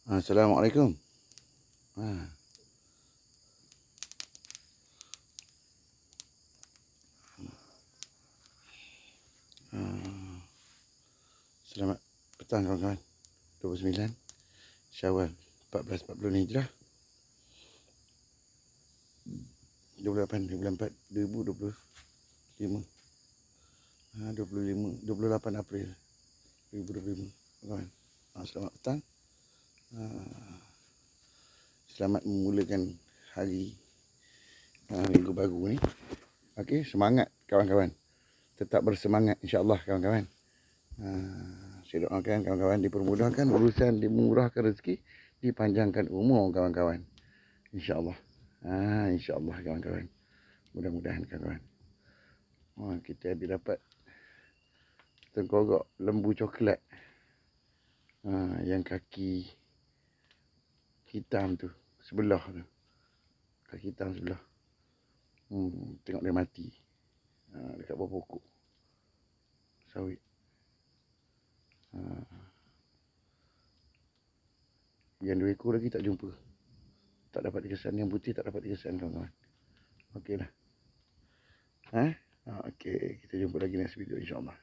Assalamualaikum. Ha. Ha. Selamat petang kawan-kawan. 29 Syawal 1440 Hijrah. 28 bulan 4 2025. 28 April 2025. Kawan. Selamat petang. Selamat memulakan hari minggu baru ni. Okey, semangat kawan-kawan. Tetap bersemangat insya-Allah kawan-kawan. Saya doakan kawan-kawan dipermudahkan urusan, dimurahkan rezeki, dipanjangkan umur kawan-kawan. InsyaAllah. InsyaAllah kawan-kawan. Mudah-mudahan kawan-kawan. Kita ada dapat tengkorak lembu coklat. Yang kaki hitam tu. Sebelah tu. Kaki hitam sebelah. Tengok dia mati. Dekat bawah pokok sawit. Yang 2 ekor lagi tak jumpa. Tak dapat dikesan. Yang putih tak dapat dikesan kawan-kawan. Okey lah. Okey, kita jumpa lagi next video insyaAllah.